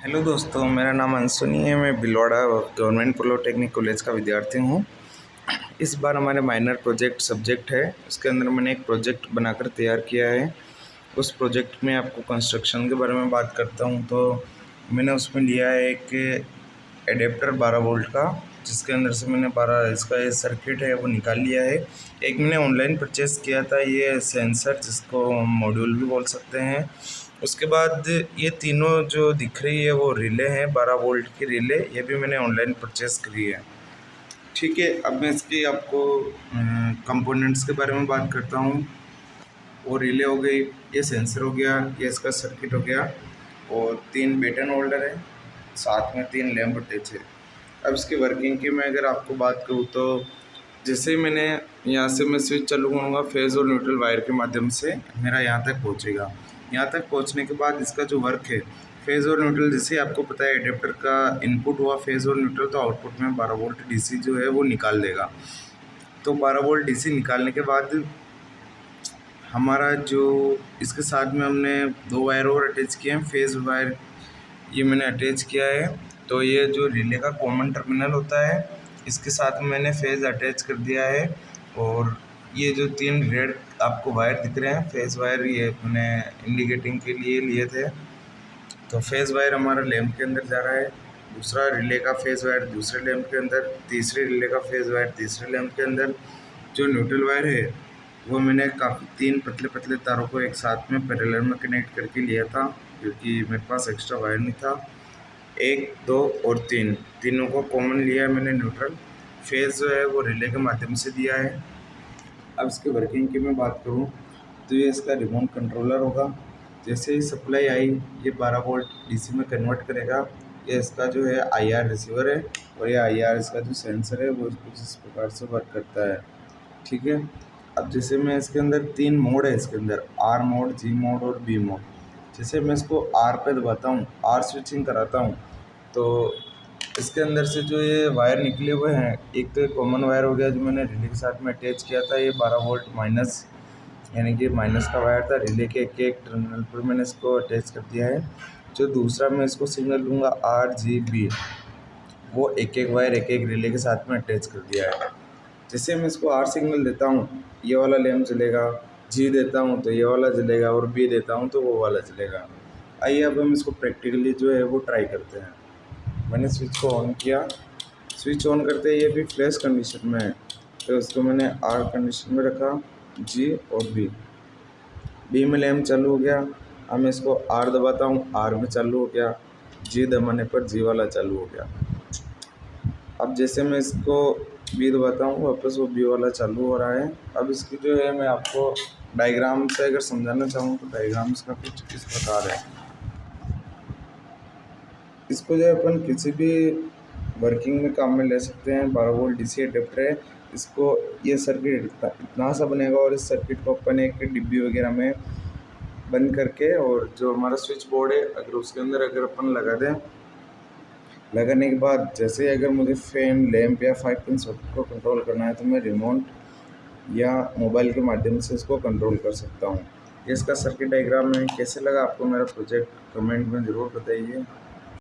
Hello दोस्तों, मेरा नाम अंशुनी है। मैं भिलवाड़ा गवर्नमेंट पॉलिटेक्निक कॉलेज का विद्यार्थी हूँ। इस बार हमारे माइनर प्रोजेक्ट सब्जेक्ट है, उसके अंदर मैंने एक प्रोजेक्ट बनाकर तैयार किया है। उस प्रोजेक्ट में आपको कंस्ट्रक्शन के बारे में बात करता हूँ तो मैंने उसमें लिया है एक एडेप्टर 12 वोल्ट का, जिसके अंदर से मैंने 12 इसका ये सर्किट है वो निकाल लिया है। एक मैंने ऑनलाइन परचेज़ किया था ये सेंसर, जिसको मॉड्यूल भी बोल सकते हैं। उसके बाद ये तीनों जो दिख रही है वो रिले हैं, 12 वोल्ट की रिले, ये भी मैंने ऑनलाइन परचेज़ करी है। ठीक है, अब मैं इसकी आपको कंपोनेंट्स के बारे में बात करता हूँ। वो रिले हो गई, ये सेंसर हो गया, ये इसका सर्किट हो गया और 3 बैटन होल्डर है, साथ में 3 लैंप अटैच है। अब इसकी वर्किंग की मैं अगर आपको बात करूँ तो जैसे ही मैंने यहाँ से मैं स्विच चालू करूँगा, फेज़ और न्यूट्रल वायर के माध्यम से मेरा यहाँ तक पहुँचेगा। यहाँ तक पहुँचने के बाद इसका जो वर्क है, फेज़ और न्यूट्रल, जैसे आपको पता है एडेप्टर का इनपुट हुआ फेज़ और न्यूट्रल, तो आउटपुट में 12 वोल्ट डीसी जो है वो निकाल देगा। तो 12 वोल्ट डीसी निकालने के बाद हमारा जो इसके साथ में हमने 2 वायर और अटैच किए हैं, फेज़ वायर ये मैंने अटैच किया है। तो ये जो रिले का कॉमन टर्मिनल होता है, इसके साथ में मैंने फेज़ अटैच कर दिया है। और ये जो 3 रेड आपको वायर दिख रहे हैं, फेज़ वायर, ये मैंने इंडिकेटिंग के लिए लिए थे। तो फेज़ वायर हमारा लैंप के अंदर जा रहा है, दूसरा रिले का फेज़ वायर दूसरे लैंप के अंदर, तीसरे रिले का फेज़ वायर तीसरे लैंप के अंदर। जो न्यूट्रल वायर है वो मैंने काफ़ी 3 पतले पतले तारों को एक साथ में पैरेलल में कनेक्ट करके लिया था, क्योंकि मेरे पास एक्स्ट्रा वायर नहीं था। 1, 2 और 3 तीनों को कॉमन लिया है मैंने न्यूट्रल। फेज़ जो है वो रिले के माध्यम से दिया है। अब इसकी वर्किंग की मैं बात करूँ तो ये इसका रिमोट कंट्रोलर होगा। जैसे ही सप्लाई आई, ये 12 वोल्ट डीसी में कन्वर्ट करेगा। ये इसका जो है आईआर रिसीवर है और ये आईआर इसका जो सेंसर है वो कुछ इस प्रकार से वर्क करता है। ठीक है, अब जैसे मैं इसके अंदर 3 मोड है, इसके अंदर आर मोड, जी मोड और बी मोड। जैसे मैं इसको आर पे दबाता हूँ, आर स्विचिंग कराता हूँ, तो इसके अंदर से जो ये वायर निकले हुए हैं, एक तो कॉमन वायर हो गया जो मैंने रिले के साथ में अटैच किया था, ये 12 वोल्ट माइनस, यानी कि माइनस का वायर था। रिले के एक टर्मिनल पर मैंने इसको अटैच कर दिया है। जो दूसरा मैं इसको सिग्नल दूंगा आर जी बी, वो एक एक वायर एक एक रिले के साथ में अटैच कर दिया है। जैसे मैं इसको आर सिग्नल देता हूँ, ये वाला लैंप जलेगा, जी देता हूँ तो ये वाला जलेगा और बी देता हूँ तो वो वाला जलेगा। आइए अब हम इसको प्रैक्टिकली जो है वो ट्राई करते हैं। मैंने स्विच को ऑन किया, स्विच ऑन करते ही ये भी फ्लैश कंडीशन में है, तो इसको मैंने आर कंडीशन में रखा, जी और बी में लैंप चालू हो गया। अब मैं इसको आर दबाता हूँ, आर में चालू हो गया, जी दबाने पर जी वाला चालू हो गया। अब जैसे मैं इसको बी दबाता हूँ, वापस वो बी वाला चालू हो रहा है। अब इसकी जो है मैं आपको डायग्राम से अगर समझाना चाहूँ तो डायग्राम इसका कुछ इस प्रकार है। इसको जो है अपन किसी भी वर्किंग में काम में ले सकते हैं। 12 वोल्ट डीसी अडेप्टर है, इसको ये सर्किट इतना सा बनेगा और इस सर्किट को अपन एक डिब्बी वगैरह में बंद करके, और जो हमारा स्विच बोर्ड है अगर उसके अंदर अगर अपन लगा दें, लगाने के बाद जैसे अगर मुझे फैन, लैंप या 5 पिन सॉकेट को कंट्रोल करना है तो मैं रिमोट या मोबाइल के माध्यम से इसको कंट्रोल कर सकता हूँ। ये इसका सर्किट डायग्राम है। कैसे लगा आपको मेरा प्रोजेक्ट, कमेंट में ज़रूर बताइए।